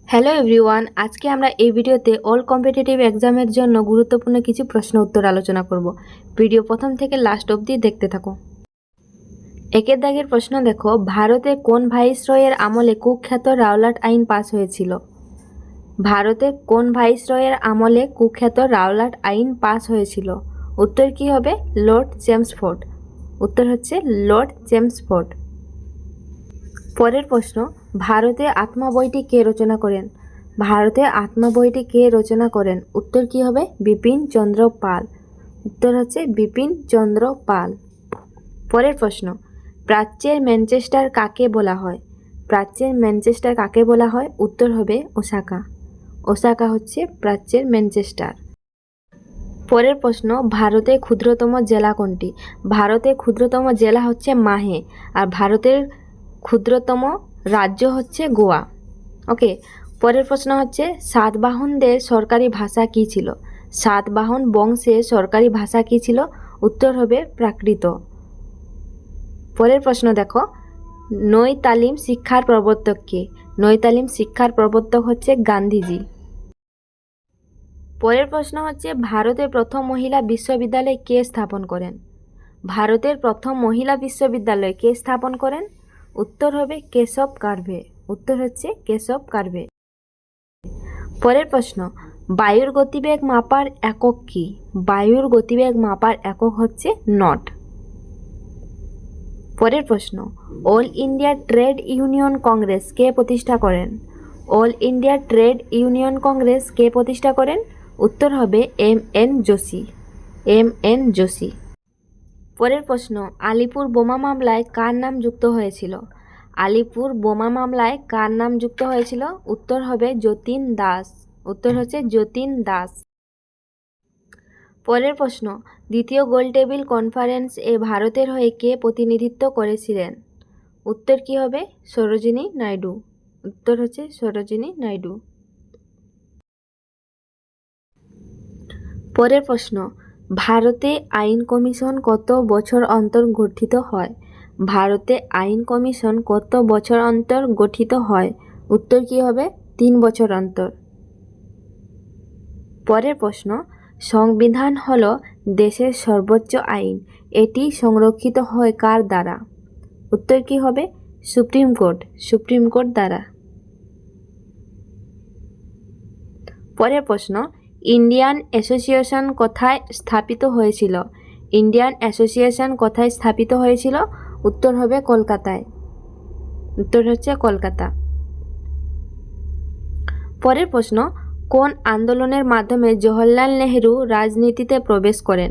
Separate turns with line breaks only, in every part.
Hello everyone, আজকে আমরা এই ভিডিওতে অল কম্পিটিটিভ এক্সামের জন্য গুরুত্বপূর্ণ কিছু প্রশ্ন উত্তর আলোচনা করব। ভিডিও প্রথম থেকে লাস্ট অবধি দেখতে থাকো। একের দাগের প্রশ্ন দেখো, ভারতে কোন ভাইসরয়ের আমলে কুখ্যাত রাওলাট আইন পাস হয়েছিল? ভারতে কোন ভাইসরয়ের আমলে কুখ্যাত রাওলাট আইন পাস হয়েছিল? উত্তর কি হবে? Lord Chelmsford. উত্তর হচ্ছে লর্ড চেমসফোর্ড। পরের প্রশ্ন, ভারতে আত্মা বইটি কে রচনা করেন? ভারতে আত্মা বইটি কে রচনা করেন? উত্তর কি হবে? বিপিন চন্দ্র পাল। উত্তর হচ্ছে বিপিন চন্দ্র পাল। পরের প্রশ্ন, প্রাচ্যের ম্যানচেস্টার কাকে বলা হয়? প্রাচ্যের ম্যানচেস্টার কাকে বলা হয়? উত্তর হবে ওসাকা। ওসাকা হচ্ছে প্রাচ্যের ম্যানচেস্টার। পরের প্রশ্ন, ভারতের ক্ষুদ্রতম জেলা কোনটি? ভারতের ক্ষুদ্রতম জেলা হচ্ছে মাহে, আর ভারতের ক্ষুদ্রতম রাজ্য হচ্ছে গোয়া। ওকে, পরের প্রশ্ন হচ্ছে, সাতবাহনদের সরকারি ভাষা কী ছিল? সাতবাহন বংশের সরকারি ভাষা কী ছিল? উত্তর হবে প্রাকৃত। পরের প্রশ্ন দেখো, নৈ তালিম শিক্ষার প্রবর্তক কে? নৈ তালিম শিক্ষার প্রবর্তক হচ্ছে গান্ধীজি। পরের প্রশ্ন হচ্ছে, ভারতের প্রথম মহিলা বিশ্ববিদ্যালয় কে স্থাপন করেন? ভারতের প্রথম মহিলা বিশ্ববিদ্যালয় কে স্থাপন করেন? উত্তর হবে কেশব কার্ভে। উত্তর হচ্ছে কেশব কার্ভে। পরের প্রশ্ন, বায়ুর গতিবেগ মাপার একক কি? বায়ুর গতিবেগ মাপার একক হচ্ছে নট। পরের প্রশ্ন, All India Trade Union Congress কে প্রতিষ্ঠা করেন? All India Trade Union Congress কে প্রতিষ্ঠা করেন? উত্তর হবে এম.এন. যোশী। এম.এন. যোশী। পরের প্রশ্ন, আলিপুর বোমা মামলায় কার নাম যুক্ত হয়েছিল? আলিপুর বোমা মামলায় কার নাম যুক্ত হয়েছিল? উত্তর হবে যতীন দাস। উত্তর হচ্ছে যতীন দাস। পরের প্রশ্ন, দ্বিতীয় গোলটেবিল কনফারেন্স এ ভারতের হয়ে কে প্রতিনিধিত্ব করেছিলেন? উত্তর কি হবে? সরোজিনী নাইডু। উত্তর হচ্ছে সরোজিনী নাইডু। পরের প্রশ্ন, ভারতে আইন কমিশন কত বছর অন্তর গঠিত হয়? ভারতে আইন কমিশন কত বছর অন্তর গঠিত হয়? উত্তর কি হবে? 3 বছর অন্তর। পরের প্রশ্ন, সংবিধান হল দেশের সর্বোচ্চ আইন, এটি সংরক্ষিত হয় কার দ্বারা? উত্তর কি হবে? Supreme court. সুপ্রিম কোর্ট দ্বারা। পরের প্রশ্ন, ইন্ডিয়ান অ্যাসোসিয়েশন কোথায় স্থাপিত হয়েছিল? ইন্ডিয়ান অ্যাসোসিয়েশন কোথায় স্থাপিত হয়েছিল? উত্তর হবে কলকাতায়। উত্তর হচ্ছে কলকাতা। পরের প্রশ্ন, কোন আন্দোলনের মাধ্যমে জওহরলাল নেহেরু রাজনীতিতে প্রবেশ করেন?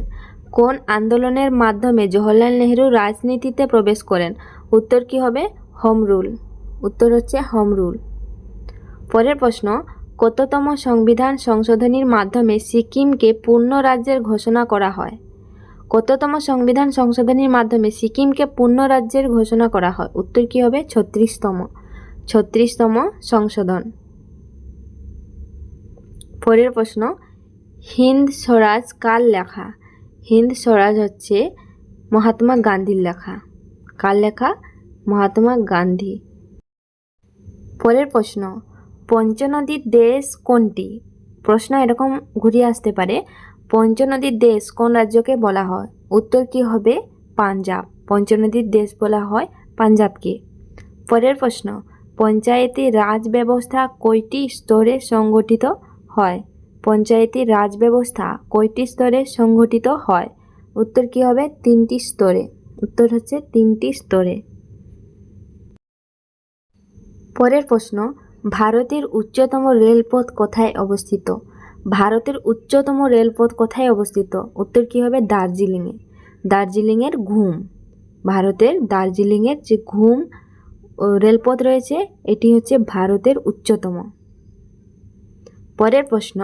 কোন আন্দোলনের মাধ্যমে জওহরলাল নেহেরু রাজনীতিতে প্রবেশ করেন? উত্তর কি হবে? Home rule. উত্তর হচ্ছে হোম রুল। পরের প্রশ্ন, কততম সংবিধান সংশোধনীর মাধ্যমে সিকিমকে পূর্ণ রাজ্যের ঘোষণা করা হয়? কততম সংবিধান সংশোধনীর মাধ্যমে সিকিমকে পূর্ণ রাজ্যের ঘোষণা করা হয়? উত্তর কি হবে? 36তম। 36তম সংশোধন। পরের প্রশ্ন, হিন্দ স্বরাজ কার লেখা? হিন্দ স্বরাজ হচ্ছে মহাত্মা গান্ধীর লেখা। কার লেখা? মহাত্মা গান্ধী। পরের প্রশ্ন, পঞ্চনদীর দেশ কোনটি? প্রশ্ন এরকম ঘুরিয়ে আসতে পারে, পঞ্চনদীর দেশ কোন রাজ্যকে বলা হয়? উত্তর কি হবে? পাঞ্জাব। পঞ্চনদীর দেশ বলা হয় পাঞ্জাবকে। পরের প্রশ্ন, পঞ্চায়েতি রাজ ব্যবস্থা কয়টি স্তরে সংগঠিত হয়? পঞ্চায়েতি রাজ ব্যবস্থা কয়টি স্তরে সংগঠিত হয়? উত্তর কি হবে? 3টি স্তরে। উত্তর হচ্ছে 3টি স্তরে। পরের প্রশ্ন, ভারতের উচ্চতম রেলপথ কোথায় অবস্থিত? ভারতের উচ্চতম রেলপথ কোথায় অবস্থিত? উত্তর কি হবে? দার্জিলিংয়ে। দার্জিলিংয়ের ঘুম। ভারতের দার্জিলিংয়ের যে ঘুম রেলপথ রয়েছে, এটি হচ্ছে ভারতের উচ্চতম। পরের প্রশ্ন,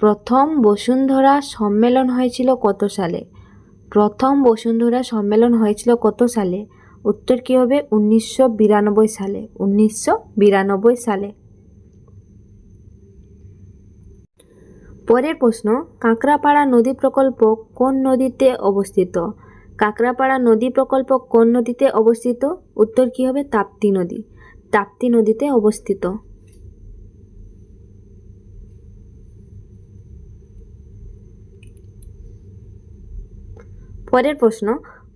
প্রথম বসুন্ধরা সম্মেলন হয়েছিল কত সালে? প্রথম বসুন্ধরা সম্মেলন হয়েছিল কত সালে? উত্তর কি হবে? 1992 সালে। 1992 সালে। পরের প্রশ্ন, কাঁকড়াপাড়া নদী প্রকল্প কোন নদীতে অবস্থিত? কাঁকড়াপাড়া নদী প্রকল্প কোন নদীতে অবস্থিত? উত্তর কি হবে? তাপ্তি নদী। তাপ্তি নদীতে অবস্থিত। পরের প্রশ্ন,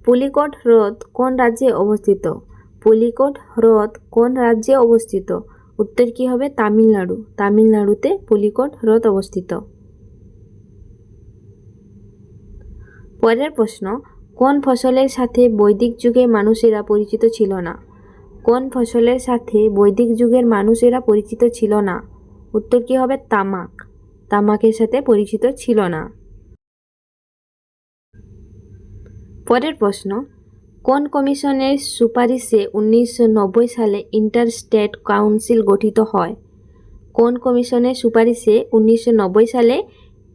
পুলিকট হ্রদ কোন রাজ্যে অবস্থিত? পুলিকট হ্রদ কোন রাজ্যে অবস্থিত? উত্তর কি হবে? তামিলনাড়ু। তামিলনাড়ুতে পুলিকট হ্রদ অবস্থিত। পরের প্রশ্ন, কোন ফসলের সাথে বৈদিক যুগে মানুষেরা পরিচিত ছিল না? কোন ফসলের সাথে বৈদিক যুগের মানুষেরা পরিচিত ছিল না? উত্তর কি হবে? তামাক। তামাকের সাথে পরিচিত ছিল না। পরের প্রশ্ন, কোন কমিশনের সুপারিশে 1990 সালে ইন্টার স্টেট কাউন্সিল গঠিত হয়? কোন কমিশনের সুপারিশে 1990 সালে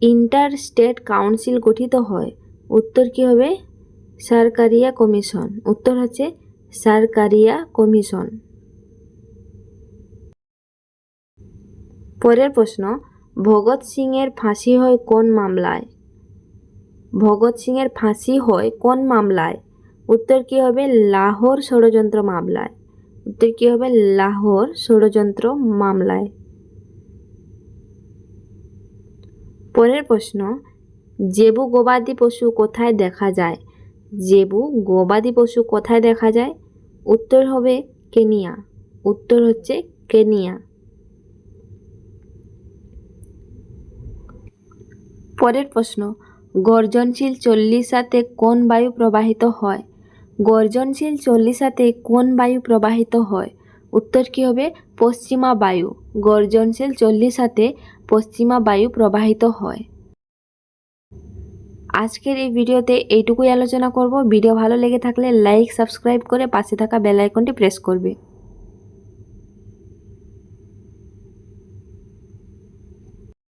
ইন্টার স্টেট কাউন্সিল গঠিত হয়? উত্তর কি হবে? সরকারিয়া কমিশন। উত্তর হচ্ছে সরকারিয়া কমিশন। পরের প্রশ্ন, ভগৎ সিং এর ফাঁসি হয় কোন মামলায়? ভগৎ সিং এর ফাঁসি হয় কোন মামলায়? উত্তর কি হবে? লাহোর ষড়যন্ত্র মামলায়। উত্তর কি হবে? লাহোর ষড়যন্ত্র মামলায়। পরের প্রশ্ন, জেবু গবাদি পশু কোথায় দেখা যায়? জেবু গবাদি পশু কোথায় দেখা যায়? উত্তর হবে কেনিয়া। উত্তর হচ্ছে কেনিয়া। পরের প্রশ্ন, গর্জনশীল চল্লিশাতে কোন বায়ু প্রবাহিত হয়? গর্জনশীল চল্লিশাতে কোন বায়ু প্রবাহিত হয়? উত্তর কি হবে? পশ্চিমা বায়ু। গর্জনশীল চল্লিশাতে পশ্চিমা বায়ু প্রবাহিত হয়। আজকের এই ভিডিওতে এইটুকুই আলোচনা করব। ভিডিও ভালো লেগে থাকলে লাইক, সাবস্ক্রাইব করে পাশে থাকা বেল আইকনটি প্রেস করবে।